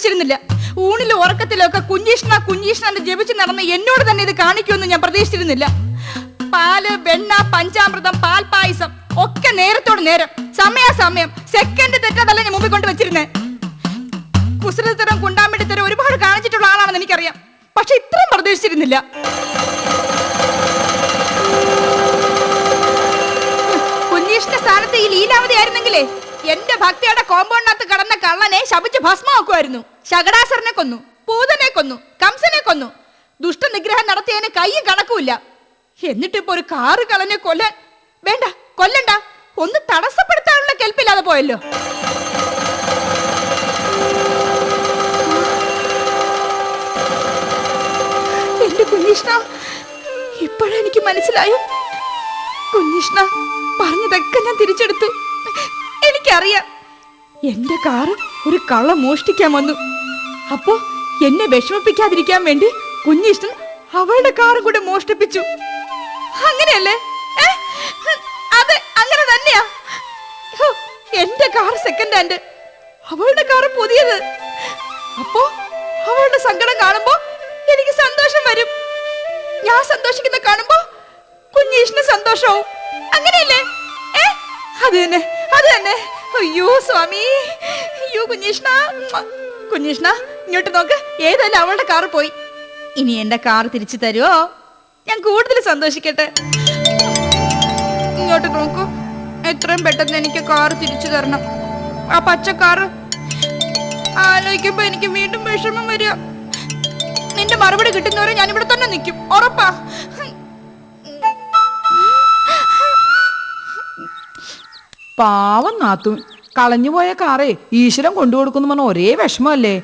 പ്രതീക്ഷിച്ചിരുന്നില്ല. ഊണിലും ഉറക്കത്തിലും ഒക്കെ കുഞ്ഞീഷ്ണ കുഞ്ഞീഷ്ണ ജപിച്ച് നടന്ന് എന്നോട് തന്നെ ഇത് കാണിക്കുമെന്ന് ഞാൻ പ്രതീക്ഷിച്ചിരുന്നില്ല. പാല്, വെണ്ണ, പഞ്ചാമൃതം, പാൽപായസം ഒക്കെ നേരത്തോട് നേരം, സമയാസമയം, സെക്കൻഡ് തെറ്റാതല്ല ഞാൻ മുമ്പിൽ കൊണ്ട് വെച്ചിരുന്നേ. കുസൃതരം, കുണ്ടാമിടിത്തരം ഒരുപാട് കാണിച്ചിട്ടുള്ള ആളാണെന്ന് എനിക്കറിയാം. പക്ഷെ ഇത്രയും പ്രതീക്ഷിച്ചിരുന്നില്ല. കുഞ്ഞീഷ്ണ സ്ഥാനത്ത് ഈ ലീലാവതി ആയിരുന്നെങ്കിലേ എന്റെ ഭക്തിയുടെ കോമ്പൗണ്ടിനകത്ത് കടന്ന കള്ളനെ ശപിച്ച് ഭസ്മാക്കുമായിരുന്നു. ശകടാസുരനെ കൊന്നു, പൂതനെ കൊന്നു, കംസനെ കൊന്നു. ദുഷ്ടനിഗ്രഹം നടത്തിയതിന് കൈയും കണക്കുമില്ല. എന്നിട്ടിപ്പോ ഒരു കാറ് കളഞ്ഞ് കൊല്ലാൻ വേണ്ട, കൊല്ലണ്ട, ഒന്ന് തടസ്സപ്പെടുത്താനുള്ള കെൽപ്പില്ലാതെ പോയല്ലോ. എന്റെ കുഞ്ഞീഷ്ണ, ഇപ്പോഴെനിക്ക് മനസ്സിലായോ? കുഞ്ഞീഷ്ണ പറഞ്ഞതൊക്കെ ഞാൻ തിരിച്ചെടുത്തു. എനിക്കറിയാം, എന്റെ കാറ് ഒരു കള്ള മോഷ്ടിക്കാൻ വന്നു. അപ്പോ എന്നെ വിഷമിപ്പിക്കാതിരിക്കാൻ വേണ്ടി കുഞ്ഞീഷ്ണൻ അവളുടെ കാറും കൂടെ മോഷ്ടിപ്പിച്ചു. അങ്ങനെയല്ലേ? അതെ, അങ്ങനെ തന്നെയാ. എന്റെ കാർ സെക്കൻഡ് ഹാൻഡ്, അവളുടെ കാർ പുതിയത്. അപ്പോ അവളുടെ സങ്കടം കാണുമ്പോ എനിക്ക് സന്തോഷം വരും. ഞാൻ സന്തോഷിക്കുന്ന കാണുമ്പോ കുഞ്ഞീഷ്ണ സന്തോഷവും. അങ്ങനെയല്ലേ? അത് തന്നെ, അത് തന്നെ. അയ്യോ സ്വാമി, അയ്യോ കുഞ്ഞീഷ്ണ. കുഞ്ഞീഷ്ണ ഇങ്ങോട്ട് നോക്ക്, ഏതായാലും അവളുടെ കാറ് പോയി. ഇനി എന്റെ കാർ തിരിച്ചു തരുമോ? ഞാൻ കൂടുതൽ സന്തോഷിക്കട്ടെ. ഇങ്ങോട്ട് നോക്കൂ, എത്രയും പെട്ടെന്ന് എനിക്ക് കാർ തിരിച്ചു തരണം. ആ പച്ചക്കാറ് ആലോചിക്കുമ്പോ എനിക്ക് വീണ്ടും വിഷമം വരിക. നിന്റെ മറുപടി കിട്ടുന്നവരെ ഞാൻ ഇവിടെ തന്നെ നിൽക്കും, ഉറപ്പാ. പാവം നാത്തു, കളഞ്ഞുപോയ കാറേ ഈശ്വരൻ കൊണ്ടുകൊടുക്കുന്നു പറഞ്ഞ ഒരേ വിഷമല്ലേ.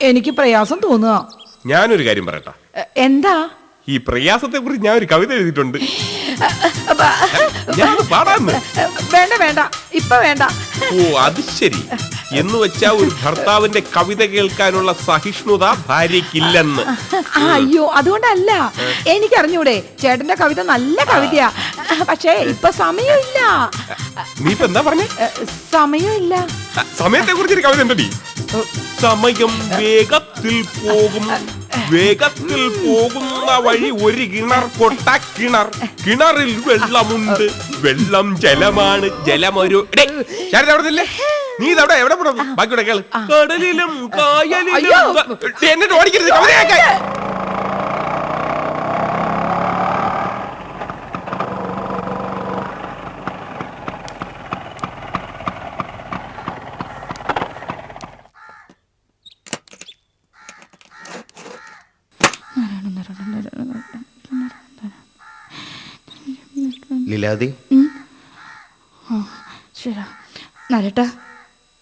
എനിക്ക് പ്രയാസം തോന്നുക. ഞാനൊരു കാര്യം പറയട്ടെ. എന്താ? ഈ പ്രയാസത്തെ കുറിച്ച് ഞാൻ ഒരു കവിത എഴുതിയിട്ടുണ്ട്. വേണ്ട വേണ്ട, ഇപ്പൊ വേണ്ട. ഓ അത് ശരി. എന്ന് വെച്ചാ ഒരു ഭർത്താവിന്റെ കവിത കേൾക്കാനുള്ള സഹിഷ്ണുത ഭാര്യക്കില്ലെന്ന്. അയ്യോ, അതുകൊണ്ടല്ല. എനിക്കറിഞ്ഞൂടെ, ചേട്ടന്റെ കവിത നല്ല കവിതയാ. പക്ഷേ ഇപ്പൊ സമയമില്ല. നീ ഇപ്പൊ എന്താ പറഞ്ഞേ? സമയമില്ല. സമയത്തെ കുറിച്ചൊരു കവിത ഉണ്ടോ? സമയം വേഗത്തിൽ പോകും, വേഗത്തിൽ പോകുന്ന വഴി ഒരു കിണർ കൊട്ട കിണർ, കിണറിൽ വെള്ളമുണ്ട്, വെള്ളം ജലമാണ്, ജലമൊരു. നീ ഇതവിടെ എവിടെ പോണം? ബാക്കിയുടെ കേള്. കടലിലും കായലിലും. എന്നിട്ട് ഓടിക്കരുത്, കവിതയാക്കാൻ. ലീലാവതി,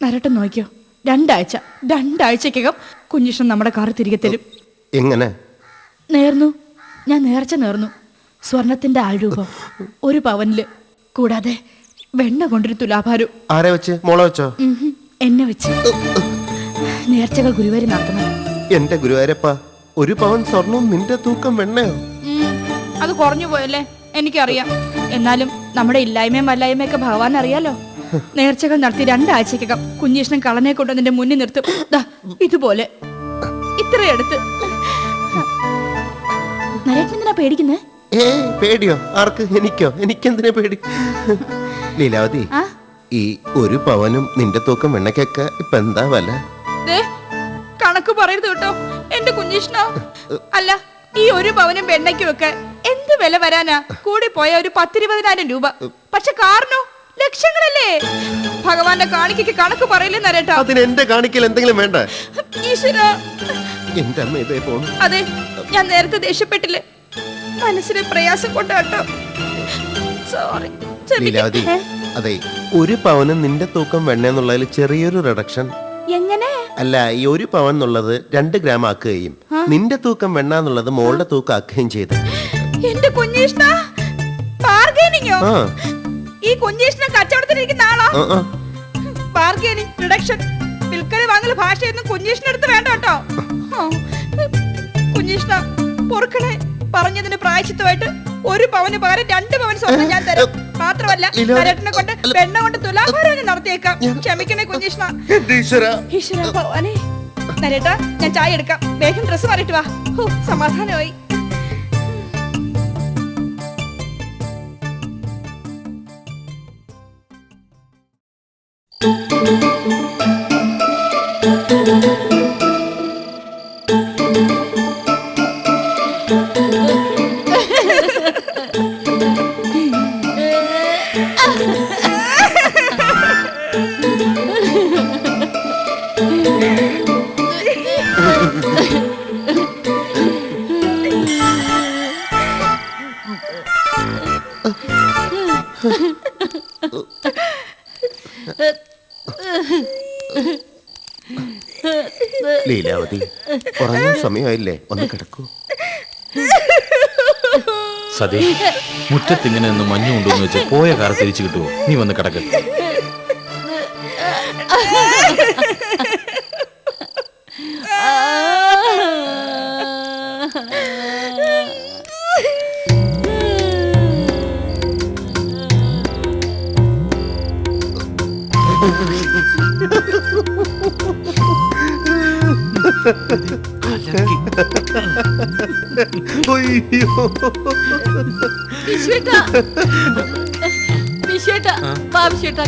നരട്ട നോക്കിയോ, രണ്ടാഴ്ചക്കകം കുഞ്ഞീഷ്ണൻ നമ്മുടെ കാർ തിരികെ തരും. എങ്ങനെ? നേർന്നു, ഞാൻ നേർന്നു. സ്വർണത്തിന്റെ ആൾരൂപം 1 പവനില്, കൂടാതെ വെണ്ണ കൊണ്ടൊരു തുലാഭാരം. ആരെ വെച്ച്? മോളെ വെച്ചോ? എന്നെ വെച്ച്. നേർച്ചകൾ ഗുരുവായൂർ നടത്തണം. എന്റെ ഗുരുവായൂരപ്പ, 1 പവൻ സ്വർണവും നിന്റെ തൂക്കം വെണ്ണയോ? അത് കുറഞ്ഞു പോയല്ലേ, എനിക്കറിയാം. എന്നാലും നമ്മുടെ ഇല്ലായ്മയും വല്ലായ്മയൊക്കെ ഭഗവാൻ അറിയാലോ. നേർച്ചകൾ നടത്തി 2 ആഴ്ചക്കകം കുഞ്ഞീഷ്ണൻ കള്ളനെ കൊണ്ട് നിന്റെ മുന്നിൽ നിർത്തും. ഇതുപോലെ ഇത്രയെടുത്ത്. നരേട്ടനെന്തിനാ പേടിക്കുന്നേ? പേടിയോ? ആർക്ക്? എനിക്കോ? എനിക്കെന്തിനാ പേടി? ലീലാവതി, ഈ 1 പവനും നിന്റെ തൂക്കം വെണ്ണയ്ക്കൊക്കെ ഇപ്പൊ എന്താ വില? കണക്ക് പറയരുത് കേട്ടോ എന്റെ കുഞ്ഞീഷ്ണ. അല്ല, ഈ 1 പവനും വെണ്ണയ്ക്കും ഒക്കെ എന്ത് വില വരാനാ? കൂടി പോയ ഒരു 10-20,000 രൂപ. പക്ഷെ കാറിനോ ലക്ഷങ്ങളല്ലേ? ഭഗവാന്റെ കാണിക്കയ്ക്ക് കണക്ക് പറയില്ലേ നരേട്ടാ? അതിന് എന്റെ കാണിക്കൽ എന്തെങ്കിലും വേണ്ട? ഈശ്വര, എന്റെ അമ്മ ഇതേ പോണു. അതെ, ഞാൻ നേരത്തെ ദേഷ്യപ്പെട്ടില്ലേ, മനസ്സിലെ പ്രയാസം കൊണ്ടാട്ടോ. സോറി ലീലാവതി. അതെ, 1 പവനും നിന്റെ തൂക്കം വെണ്ണയെന്നുള്ളതിൽ ചെറിയൊരു റിഡക്ഷൻ. എങ്ങനെ? അല്ല, ഈ 1 പവൻ എന്നുള്ളത് 2 ഗ്രാം ആക്കുകയും നിന്റെ തൂക്കം വെണ്ണ എന്നുള്ളത് മോളുടെ തൂക്കം ആക്കുകയും ചെയ്തു. എന്റെ കുഞ്ഞീഷ്ണ, ബാർഗൈനിങ്ങോ? ഈ കുഞ്ഞീഷ്ണ കച്ചവടത്തിലിരിക്കുന്ന ആളോ? ബാർഗൈനിങ്, റിഡക്ഷൻ, വിൽക്കല് വാങ്ങല് ഭാഷയൊന്നും കുഞ്ഞീഷ്ണടുത്ത് വേണ്ട കേട്ടോ. കുഞ്ഞീഷ്ണ പൊറുക്കണേ, പറഞ്ഞതിന് പ്രായശ്ചിത്തമായിട്ട് 1 പവന് പകരം 2 പവൻ സ്വർണ്ണം ഞാൻ തരാം. മാത്രമല്ല നരേട്ടനെ കൊണ്ട് വെണ്ണ കൊണ്ട് തുലാഭാരം നടത്തിയേക്കാം. ക്ഷമിക്കണേ കുഞ്ഞീഷ്ണ. ഈശ്വര ഭഗവാനെ, നരേട്ടാ ഞാൻ ചായ എടുക്കാം. വേഗം ഡ്രസ് മാറിയിട്ട് വാ. സമാധാനമായി. ലീലാവതി, ഉറങ്ങാൻ സമയമായില്ലേ? ഒന്ന് കിടക്കൂ. സതി, മുറ്റത്തിങ്ങനെ ഒന്ന് മഞ്ഞു കൊണ്ടുവന്ന് വെച്ച് പോയ കാർ തിരിച്ചു കിട്ടുമോ? നീ വന്ന് കിടക്ക്.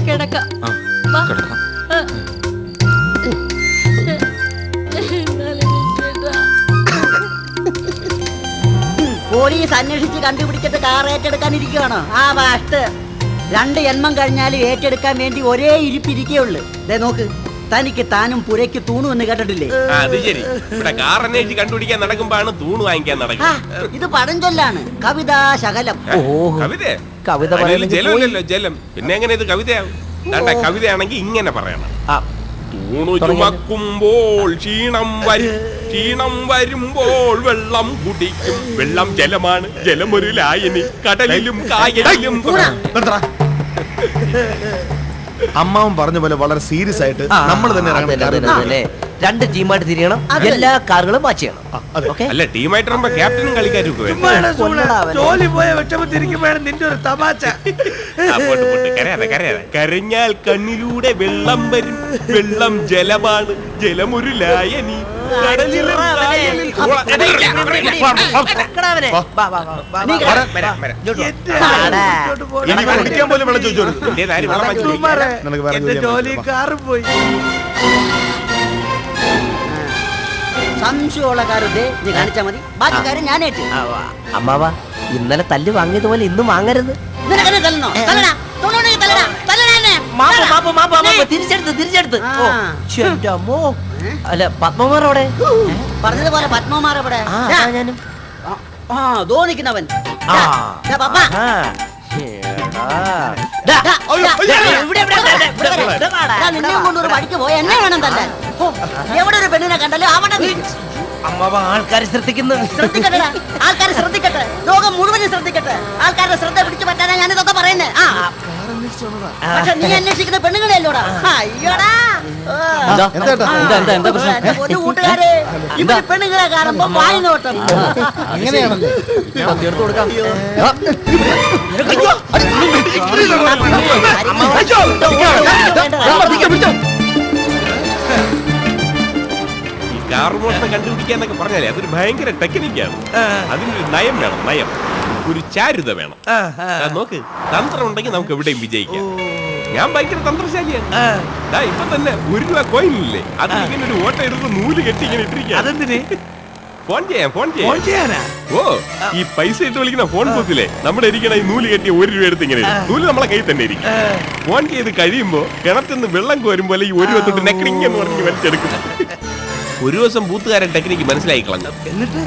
കിടക്കാം. പോലീസ് അന്വേഷിച്ച് കണ്ടുപിടിച്ചിട്ട് കാർ ഏറ്റെടുക്കാനിരിക്കുകയാണോ? ആ വാഷ്ട് 2 ജന്മം കഴിഞ്ഞാലും ഏറ്റെടുക്കാൻ വേണ്ടി ഒരേ ഇരിപ്പിരിക്കുകയുള്ളു. ദേ നോക്ക്, തനിക്ക് താനും പുരയ്ക്ക് തൂണു എന്ന് കേട്ടിട്ടില്ലേ? അത് ശരി. ഇവിടെ കാർ അന്വേഷിച്ച് കണ്ടുപിടിക്കാൻ നടക്കുമ്പോഴാണ് തൂണ് വാങ്ങിക്കാൻ നടക്കുന്നത്. ഇത് പഴഞ്ചൊല്ലാണ്, കവിതാ ശകലം. കവിത ജലമില്ലല്ലോ, ജലം. പിന്നെ എങ്ങനെ ഇത് കവിതയാവും? കവിതയാണെങ്കിൽ ഇങ്ങനെ പറയണം. തൂണു ചുമക്കുമ്പോൾ ക്ഷീണം വരുമ്പോൾ വെള്ളം കുടിക്കും. വെള്ളം ജലമാണ്, ജലമൊരു ലായനി, കടലിലും കായലിലും. അമ്മാവൻ പറഞ്ഞ പോലെ വളരെ സീരിയസ് ആയിട്ട് നമ്മൾ തന്നെ 2 ടീമായിട്ട് തിരിയണം. എല്ലാ കാറുകളും വാച്ച് ചെയ്യണം. അല്ല, ടീമായിട്ട് ക്യാപ്റ്റനും കളിക്കാരും ജോലി പോയ വിഷമത്തിരിക്കുമ്പോഴാണ് നിന്റെ ഒരു തമാശ. കരഞ്ഞാൽ കണ്ണിലൂടെ വെള്ളം വരും. വെള്ളം ജലമാണ്, ജലമൊരു ലായനി, കടലിലും കായലിലും. പോലും വെള്ളം ചോദിച്ചോളൂ. എന്റെ ജോലി കാറ് പോയി. സംശയമുള്ള കാറുതേ നീ കാണിച്ചാ മതി, ബാക്കി കാര്യം ഞാനേറ്റ്. അമ്മാവ, ഇന്നലെ തല്ല് വാങ്ങിയതുപോലെ ഇന്നും വാങ്ങരുത്. തിരിച്ചെടുത്ത്. അല്ല, പത്മമാറോടെ പറഞ്ഞതുപോലെ പത്മമാർ എവിടെ? ഞാനും ധോണിക്കുന്നവൻ നിന്നെ കൊണ്ടൊരു വഴിക്ക് പോയി എന്നെ വേണം തല്ലാൻ. എവിടെ ഒരു പെണ്ണിനെ കണ്ടല്ലോ അവിടെ അമ്മാവ ആൾക്കാർ ശ്രദ്ധിക്കുന്നു. ശ്രദ്ധിക്കട്ടെ, ആൾക്കാർ ശ്രദ്ധിക്കട്ടെ, ലോകം മുഴുവനും ശ്രദ്ധിക്കട്ടെ. ആൾക്കാരുടെ ശ്രദ്ധ പിടിച്ചു പറ്റാനാ ഞാനിതൊക്കെ പറയുന്നേ. പക്ഷെ നീ അന്വേഷിക്കുന്ന പെണ്ണുങ്ങളെയല്ലോടാ. അയ്യോടാ ഒരു കൂട്ടുകാരെ, ഇവര് പെണ്ണുങ്ങളെ കാണുമ്പോ വായി നോട്ടം. അങ്ങനെയാണല്ലേ? കാർ മോഷണം കണ്ടുപിടിക്കാന്നൊക്കെ പറഞ്ഞാലേ അതൊരു ഭയങ്കര ടെക്നിക്കാണ്. അതിനൊരു നയം വേണം, നയം, ഒരു ചാരുത വേണം. നോക്ക്, തന്ത്രം ഉണ്ടെങ്കിൽ നമുക്ക് എവിടെയും വിജയിക്കാം. ഞാൻ ഭയങ്കര തന്ത്രശാലിയാണ്. ഇപ്പൊ തന്നെ 1 രൂപ കോയിൻ ഇല്ലേ, അതിലിങ്ങനെ ഒരു ഓട്ട എടുത്ത് നൂല് കെട്ടി ഇങ്ങനെ ഇട്ടിരിക്കുക. ഫോൺ ചെയ്യാനാ? ഓ, ഈ പൈസ ഇട്ട് വിളിക്കുന്ന ഫോൺ ബൂത്തിലെ നമ്മുടെ ഇരിക്കണ ഈ നൂല് കെട്ടിയ 1 രൂപ എടുത്ത് ഇങ്ങനെ നൂല് നമ്മളെ കയ്യിൽ തന്നെ ഇരിക്കും. ഫോൺ ചെയ്ത് കഴിയുമ്പോ കിണറ്റിന്ന് വെള്ളം കോരുമ്പോലെ ഈ 1 രൂപ തൊട്ട് നെക്ലിങ് എന്ന് പറഞ്ഞ് വലിച്ചെടുക്കും. ഒരു ദിവസം ബൂത്തുകാരൻ ടെക്നിക്ക് മനസ്സിലായി കളഞ്ഞു. എന്നിട്ട്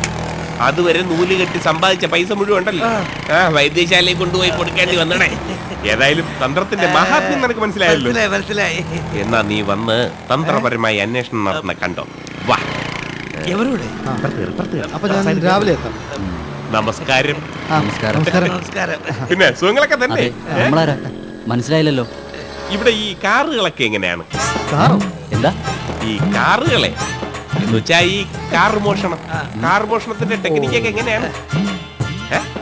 അതുവരെ നൂല് കെട്ടി സമ്പാദിച്ച പൈസ മുഴുവൻ ഉണ്ടല്ലോ, വൈദ്യശാലയിൽ കൊണ്ടുപോയി കൊടുക്കേണ്ടി വന്നടേ. ഏതായാലും തന്ത്രത്തിന്റെ മഹാത്മ്യം നിനക്ക് മനസ്സിലായല്ലോ. എന്നാ നീ വന്ന് തന്ത്രപരമായി അന്വേഷണം നടത്തുന്ന കണ്ടോ. വാ. രാവിലെ എത്താം. നമസ്കാരം. നമസ്കാരം. പിന്നെ സുഖങ്ങളൊക്കെ തന്നെ. മനസ്സിലായില്ലല്ലോ. ഇവിടെ ഈ കാറുകളൊക്കെ എങ്ങനെയാണ്? എന്താ ഈ കാറുകളെ എന്ന് വെച്ചാ ഈ കാർ മോഷണത്തിന്റെ ടെക്നിക്കൊക്കെ എങ്ങനെയാണ്?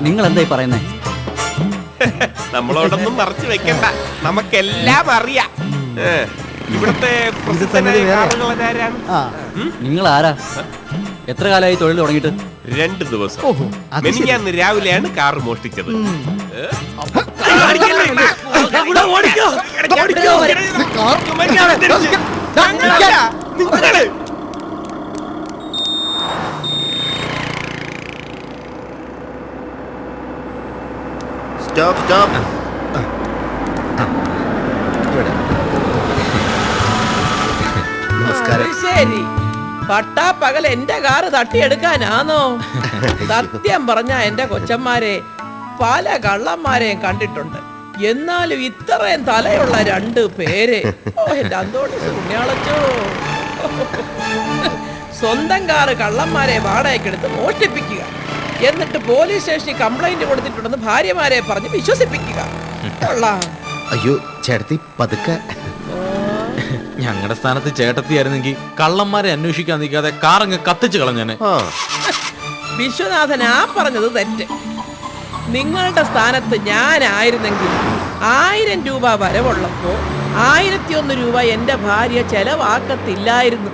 നിങ്ങൾ എന്തായി പറയുന്നേ? നമ്മളോടൊന്നും മറച്ചു വെക്കണ്ട, നമുക്കെല്ലാം അറിയാം. ഇവിടുത്തെ പ്രസിദ്ധനായ കാറുകളാരാണ്? നിങ്ങൾ ആരാ? എത്ര കാലമായി തൊഴിൽ തുടങ്ങിയിട്ട്? 2 ദിവസം. മെനിഞ്ഞാന്ന് രാവിലെയാണ് കാറ് മോഷ്ടിച്ചത്. Stop stop. നമസ്കാരം. ശരി, പട്ടാപ്പകൽ എന്റെ കാറ് തട്ടിയെടുക്കാനാണോ? സത്യം പറഞ്ഞ എന്റെ കൊച്ചന്മാരെ പല കള്ളന്മാരെയും കണ്ടിട്ടുണ്ട്. എന്നാലും ഇത്രയും തലയുള്ള 2 പേര്. എന്റെ അന്തോണീസ് പുണ്യാളച്ചോ. സ്വന്തം കാറ് കള്ളന്മാരെ വാടകയ്ക്കെടുത്ത് മോഷ്ടിപ്പിക്കുക, എന്നിട്ട് പോലീസ് സ്റ്റേഷനിൽ കംപ്ലൈന്റ് കൊടുത്തിട്ടുണ്ടെന്ന് ഭാര്യമാരെ പറഞ്ഞ് വിശ്വസിപ്പിക്കുക. അയ്യോ ചേട്ടത്തി പതുക്കെ. ഞങ്ങളുടെ സ്ഥാനത്ത് ചേട്ടത്തിയായിരുന്നെങ്കിൽ കള്ളന്മാരെ അന്വേഷിക്കാൻ നിൽക്കാതെ കാറങ്ങ് കത്തിച്ചു കളഞ്ഞാനെ. വിശ്വനാഥൻ ആ പറഞ്ഞത് തെറ്റ്. നിങ്ങളുടെ സ്ഥാനത്ത് ഞാനായിരുന്നെങ്കിൽ 1000 രൂപ വരവുള്ളപ്പോ 1001 രൂപ എന്റെ ഭാര്യ ചെലവാക്കത്തില്ലായിരുന്നു.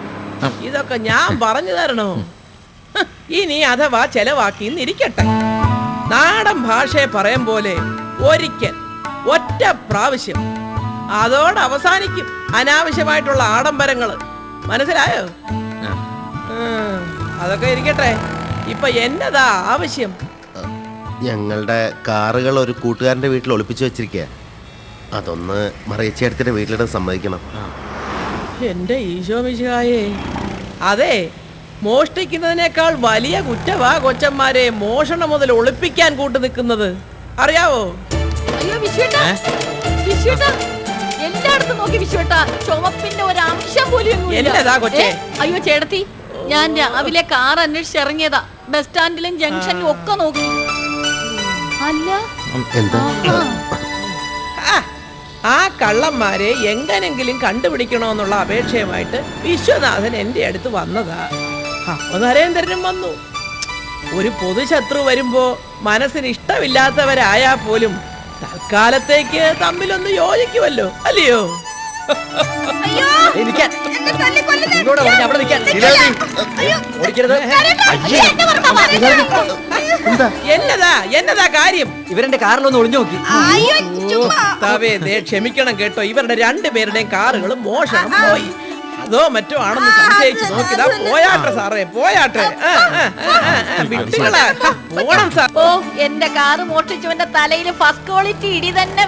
ഇതൊക്കെ ഞാൻ പറഞ്ഞു തരണോ? ഇനി അഥവാ ചെലവാക്കിന്നിരിക്കട്ടെ. നാടൻ ഭാഷയെ പറയും പോലെ ഒരിക്കൽ, ഒറ്റ പ്രാവശ്യം, അതോടെ അവസാനിക്കും അനാവശ്യമായിട്ടുള്ള ആഡംബരങ്ങള്. മനസ്സിലായോ? അതൊക്കെ ഇരിക്കട്ടെ. ഇപ്പൊ എന്നതാ ആവശ്യം? ഞങ്ങളുടെ കാറുകൾ ഒരു കൂട്ടുകാരന്റെ വീട്ടിൽ ഒളിപ്പിച്ചു വെച്ചിരിക്കുക. അതൊന്ന് മറിയച്ചേട്ടത്തിന്റെ വീട്ടിലിടാൻ സമ്മതിക്കണം. എന്റെ ഈശോ മിശിഹായേ, അതെ, മോഷ്ടിക്കുന്നതിനേക്കാൾ വലിയ കുറ്റവാ കൊച്ചന്മാരെ മോഷണം മുതൽ ഒളിപ്പിക്കാൻ കൂട്ടു നിൽക്കുന്നത്. അറിയാവോ? അയ്യോ വിശ്വേട്ടാ, വിശ്വേട്ടാ, എല്ലായിടത്തും നോക്കി വിശ്വേട്ടാ, ചുമപ്പിന്റെ ഒരു അംശം പോലും എന്നതാ കൊച്ചേ? അയ്യോ ചേട്ടത്തി, ഞാൻ രാവിലെ കാർ അന്വേഷിച്ചിറങ്ങിയതാ. ബസ് സ്റ്റാൻഡിലും ജംഗ്ഷനിലും ഒക്കെ നോക്കി. അല്ല എന്താ? ആ കള്ളന്മാരെ എങ്ങനെങ്കിലും കണ്ടുപിടിക്കണമെന്നുള്ള അപേക്ഷയുമായിട്ട് വിശ്വനാഥൻ എന്റെ അടുത്ത് വന്നതാ. അപ്പൊ നരേന്ദ്രനും വന്നു. ഒരു പൊതുശത്രു വരുമ്പോ മനസ്സിന് ഇഷ്ടമില്ലാത്തവരായാ പോലും തൽക്കാലത്തേക്ക് തമ്മിലൊന്ന് യോജിക്കുമല്ലോ, അല്ലയോ? എന്നതാ കാര്യം? ഇവരുടെ കാറിലൊന്ന് ഒളിഞ്ഞു നോക്കി. ക്ഷമിക്കണം കേട്ടോ, ഇവരുടെ 2 പേരുടെയും കാറുകൾ മോഷണം പോയി. അതോ മറ്റോ ആണെന്ന് സംശയിച്ചു നോക്കിയതാ. പോയാട്ടെ സാറേ, പോയാട്ടെ. പോണം സാർ. ഓ, എന്റെ കാറ് മോഷ്ടിച്ചവന്റെ തലയിൽ ഫസ്റ്റ് ക്വാളിറ്റി ഇടി തന്നെ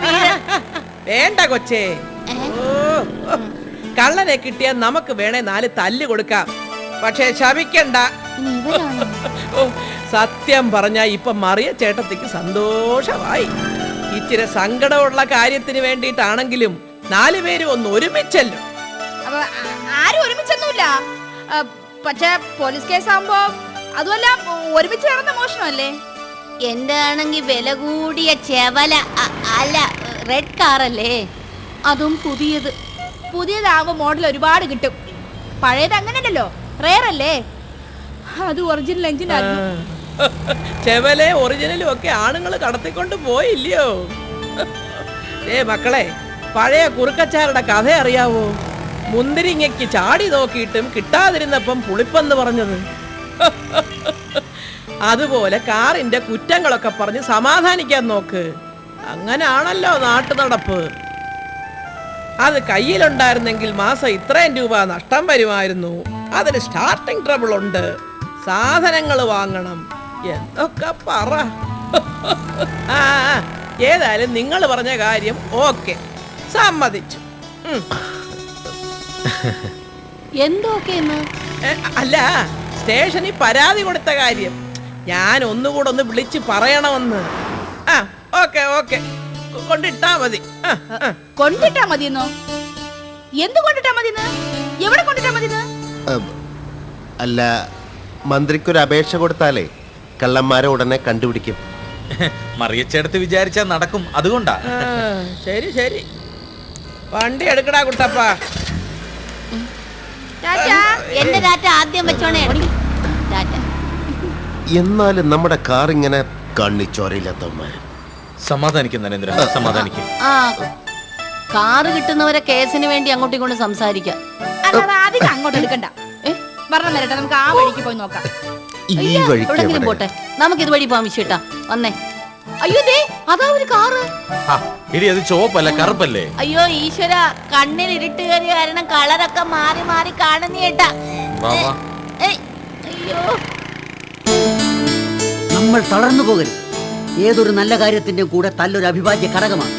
വേണ്ട കൊച്ചേ. കള്ളനെ കിട്ടിയാൽ നമുക്ക് വേണേ 4 തല്ല് കൊടുക്കാം. പക്ഷേ ശപിക്കണ്ട. സത്യം പറഞ്ഞ ഇപ്പൊ മറിയ ചേട്ടത്തിക്ക് സന്തോഷമായി. ഇച്ചിരി സങ്കടമുള്ള കാര്യത്തിന് വേണ്ടിയിട്ടാണെങ്കിലും 4 പേരും ഒന്ന് ഒരുമിച്ചല്ലോ. ആരും ഒരുമിച്ചൊന്നുമില്ല. പക്ഷേ പോലീസ് കേസാകുമ്പോ അതുമല്ല ഒരുമിച്ച് നടന്ന മോഷണമല്ലേ. എന്റെ ആണെങ്കിൽ വില കൂടിയ ചെവല അല്ല റെഡ് കാറല്ലേ, അതും പുതിയത്. പുതിയതാകുമ്പോ മോഡൽ ഒരുപാട് കിട്ടും. പഴയത് അങ്ങനെയല്ലോ, റെയർ അല്ലേ. അത് ഒറിജിനൽ എഞ്ചിനായിരുന്നു. ചെവലെ ഒറിജിനലും ഒക്കെ ആണുങ്ങൾ കടത്തിക്കൊണ്ട് പോയില്ലയോ? മക്കളെ, പഴയ കുറുക്കച്ചാരുടെ കഥ അറിയാവോ? മുന്തിരിങ്ങയ്ക്ക് ചാടി നോക്കിയിട്ടും കിട്ടാതിരുന്നപ്പം പുളിപ്പെന്ന് പറഞ്ഞത്. അതുപോലെ കാറിന്റെ കുറ്റങ്ങളൊക്കെ പറഞ്ഞ് സമാധാനിക്കാൻ നോക്ക്. അങ്ങനാണല്ലോ നാട്ടു നടപ്പ്. അത് കയ്യിലുണ്ടായിരുന്നെങ്കിൽ മാസം ഇത്രയും രൂപ നഷ്ടം വരുമായിരുന്നു. അതിന് സ്റ്റാർട്ടിങ് ട്രബിൾ ഉണ്ട്, സാധനങ്ങൾ വാങ്ങണം, എന്തൊക്കെ പറ. ഏതായാലും നിങ്ങൾ പറഞ്ഞ കാര്യം ഓക്കെ, സമ്മതിച്ചു. എന്തൊക്കെയെന്ന്? അല്ല, സ്റ്റേഷനിൽ പരാതി കൊടുത്ത കാര്യം ഞാൻ ഒന്നുകൂടെ ഒന്ന് വിളിച്ച് പറയണമെന്ന്. ഓക്കെ ഓക്കെ, കൊണ്ടിട്ടാ മതി. കൊണ്ടിട്ടാ മതിയെന്നോ? എന്ത് കൊണ്ടിട്ടാ മതിന്ന്? എവിടെ കൊണ്ടിട്ടാ മതിന്ന്? അല്ല, മന്ത്രിക്കൊരു അപേക്ഷ കൊടുത്താലേ കള്ളന്മാരെ ഉടനെ കണ്ടുപിടിക്കും. മറിയച്ചേടത്ത് വിചാരിച്ചാൽ നടക്കും, അതുകൊണ്ടാ. ശരി ശരി, വണ്ടി എടുക്കടാ കുട്ടപ്പാ. എന്റെ ടാറ്റ ആദ്യം വെച്ചോണേ. എന്നാലും നമ്മുടെ കാർ ഇങ്ങനെ കണ്ണിച്ചോരയില്ലാത്തവന്മാർ. സമാധാനിക്കും നരേന്ദ്ര, സമാധാനിക്കും. കാറ് കിട്ടുന്നവരെ കേസിന് വേണ്ടി അങ്ങോട്ടും ഇങ്ങോട്ടും സംസാരിക്കാം. അല്ലാതെ അധികം അങ്ങോട്ട് എടുക്കണ്ട. പറഞ്ഞ നേരട്ടെ, നമുക്ക് ആ വഴിക്ക് പോയി നോക്കാം. ഈ വഴിക്ക് എവിടെങ്കിലും പോട്ടെ, നമുക്ക് ഇത് വഴി പോവാൻ വിഷയട്ടാ. വന്നേ. അയ്യോ ദേ അതാ ഒരു കാറ്. എടി അത് ചുവപ്പല്ല കറുപ്പല്ലേ? അയ്യോ ഈശ്വര, കണ്ണിൽ ഇരുട്ട് കയറി കാരണം കളറൊക്കെ മാറി മാറി കാണുന്നേട്ടാ. അയ്യോ, നമ്മൾ തളർന്നു പോകരുത്. ഏതൊരു നല്ല കാര്യത്തിന്റെ കൂടെ തല്ലൊരു അവിഭാജ്യ ഘടകമാണ്.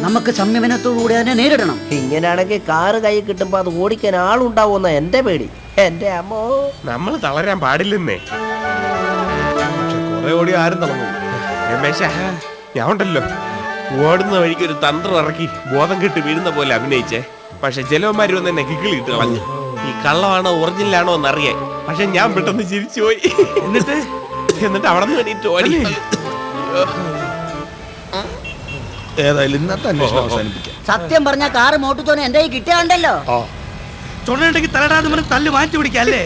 നമുക്ക് സംയമനത്തോടുകൂടി അതിനെ നേരിടണം. ഇങ്ങനെയാണെങ്കിൽ കാറ് കൈ കിട്ടുമ്പോ അത് ഓടിക്കാൻ ആളുണ്ടാവുന്ന എന്റെ പേടി. എന്റെ അമ്മോ, നമ്മൾ തളരാൻ പാടില്ലെന്നേ. കുറെ ഓടി ആരും തളർന്നു. രമേശ, ഞാൻ ഉണ്ടല്ലോ ഓടുന്ന വഴിക്ക് ഒരു തന്ത്രം ഇറക്കി ബോധം കെട്ട് വീഴുന്ന പോലെ അഭിനയിച്ചേ. പക്ഷെ ചിലവന്മാര് വന്ന് എന്നെ കിക്കിളി ഇട്ട് കളഞ്ഞു. ഈ കള്ളമാണോ ഒറിജിനലാണോ എന്നറിയാൻ. പക്ഷെ ഞാൻ പെട്ടെന്ന് ചിരിച്ചു പോയി. എന്നിട്ട് അവിടെ നിന്ന് വേണ്ടിട്ട് ഓടി. ഏതായാലും ഇന്നത്തെ അന്വേഷണം അവസാനിപ്പിക്കാം. സത്യം പറഞ്ഞ കാറ് മോട്ടിച്ചോനെ എന്റെ കിട്ടിയാണ്ടല്ലോ. ചുണയുണ്ടെങ്കിൽ തലടാതെ തല്ല് മാറ്റി പിടിക്കാം അല്ലേ?